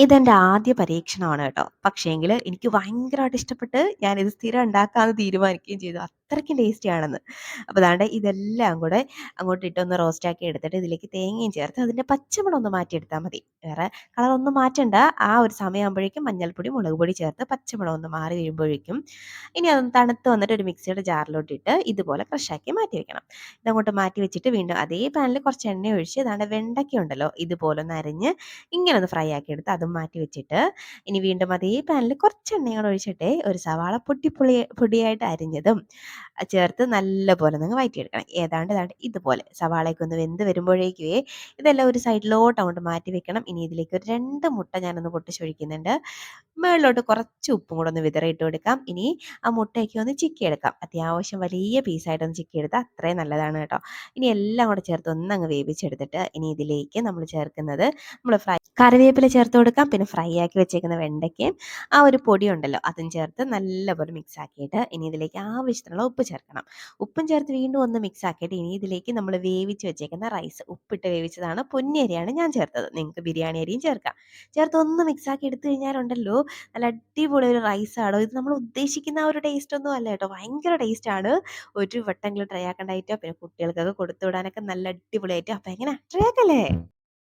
ഇതെൻ്റെ ആദ്യ പരീക്ഷണമാണ് കേട്ടോ. പക്ഷേങ്കില് എനിക്ക് ഭയങ്കരമായിട്ട് ഇഷ്ടപ്പെട്ട് ഞാനിത് സ്ഥിരം ഉണ്ടാക്കാമെന്ന് തീരുമാനിക്കുകയും ചെയ്തു. അത്രയ്ക്കും ടേസ്റ്റിയാണെന്ന്. അപ്പോൾ ദാണ്ടെ ഇതെല്ലാം കൂടെ അങ്ങോട്ടിട്ടൊന്ന് റോസ്റ്റാക്കി എടുത്തിട്ട് ഇതിലേക്ക് തേങ്ങയും ചേർത്ത് അതിൻ്റെ പച്ചമണം ഒന്ന് മാറ്റിയെടുത്താൽ മതി. വേറെ കളറൊന്നും മാറ്റണ്ട. ആ ഒരു സമയമാകുമ്പോഴേക്കും മഞ്ഞൾപ്പൊടി, മുളക് പൊടി ചേർത്ത് പച്ചമണം ഒന്ന് മാറി കഴിയുമ്പോഴേക്കും ഇനി അതൊന്ന് തണുത്ത് വന്നിട്ട് ഒരു മിക്സിയുടെ ജാറിലോട്ടിട്ട് ഇതുപോലെ ക്രഷാക്കി മാറ്റി വെക്കണം. ഇതങ്ങോട്ട് മാറ്റി വെച്ചിട്ട് വീണ്ടും അതേ പാനിൽ കുറച്ച് എണ്ണ ഒഴിച്ച് ദാണ്ടെ വെണ്ടയ്ക്ക ഉണ്ടല്ലോ ഇതുപോലെ ഒന്ന് അരിഞ്ഞ് ഇങ്ങനെ ഒന്ന് ഫ്രൈ ആക്കി എടുത്ത് അതും മാറ്റി വെച്ചിട്ട് ഇനി വീണ്ടും അതേ പാനിൽ കുറച്ച് എണ്ണയും കൂടെ ഒഴിച്ചിട്ട് ഒരു സവാള പൊടിയായിട്ട് അരിഞ്ഞതും ചേർത്ത് നല്ലപോലെ ഒന്ന് വഴറ്റിയെടുക്കണം. ഏതാണ്ട് ഇതുപോലെ സവാളയൊക്കെ ഒന്ന് വെന്ത് വരുമ്പോഴേക്കുവേ ഇതെല്ലാം ഒരു സൈഡിലോട്ട് അങ്ങോട്ട് മാറ്റി വെക്കണം. ഇനി ഇതിലേക്ക് ഒരു 2 മുട്ട ഞാനൊന്ന് പൊട്ടിച്ചൊഴിക്കുന്നുണ്ട്. മുകളിലോട്ട് കുറച്ച് ഉപ്പും കൂടെ ഒന്ന് വിതറിയിട്ട് കൊടുക്കാം. ഇനി ആ മുട്ടയൊക്കെ ഒന്ന് ചിക്കിയെടുക്കാം. അത്യാവശ്യം വലിയ പീസായിട്ടൊന്ന് ചിക്കിയെടുത്താൽ അത്രയും നല്ലതാണ് കേട്ടോ. ഇനി എല്ലാം കൂടെ ചേർത്ത് ഒന്നങ്ങ് വേവിച്ചെടുത്തിട്ട് ഇനി ഇതിലേക്ക് നമ്മൾ ചേർക്കുന്നത് കറിവേപ്പില ചേർത്ത് കൊടുക്കാം. പിന്നെ ഫ്രൈ ആക്കി വെച്ചേക്കുന്ന വെണ്ടയ്ക്കയും ആ ഒരു പൊടി ഉണ്ടല്ലോ അതും ചേർത്ത് നല്ലപോലെ മിക്സ് ആക്കിയിട്ട് ഇനി ഇതിലേക്ക് ആവശ്യത്തിനുള്ള ഉപ്പ് ചേർക്കണം. ഉപ്പും ചേർത്ത് വീണ്ടും ഒന്ന് മിക്സ് ആക്കിയിട്ട് ഇനി ഇതിലേക്ക് നമ്മൾ വേവിച്ച് വെച്ചേക്കുന്ന റൈസ് ഉപ്പിട്ട് വേവിച്ചതാണ്, പൊന്നി അരിയാണ് ഞാൻ ചേർത്തത്. നിങ്ങൾക്ക് ബിരിയാണി അരിയും ചേർക്കാം. ചേർത്ത് ഒന്ന് മിക്സ് ആക്കി എടുത്തു കഴിഞ്ഞാലുണ്ടല്ലോ നല്ല അടിപൊളി ഒരു റൈസാണോ. ഇത് നമ്മൾ ഉദ്ദേശിക്കുന്ന ആ ഒരു ടേസ്റ്റ് ഒന്നും അല്ല കേട്ടോ. ഭയങ്കര ടേസ്റ്റാണ്. ഒരു വട്ടെങ്കിലും ട്രൈ ആക്കേണ്ട ഐറ്റം. പിന്നെ കുട്ടികൾക്കൊക്കെ കൊടുത്തു വിടാനൊക്കെ നല്ല അടിപൊളിയായിട്ട്. അപ്പോൾ എങ്ങനെ ട്രൈ ആക്കല്ലേ?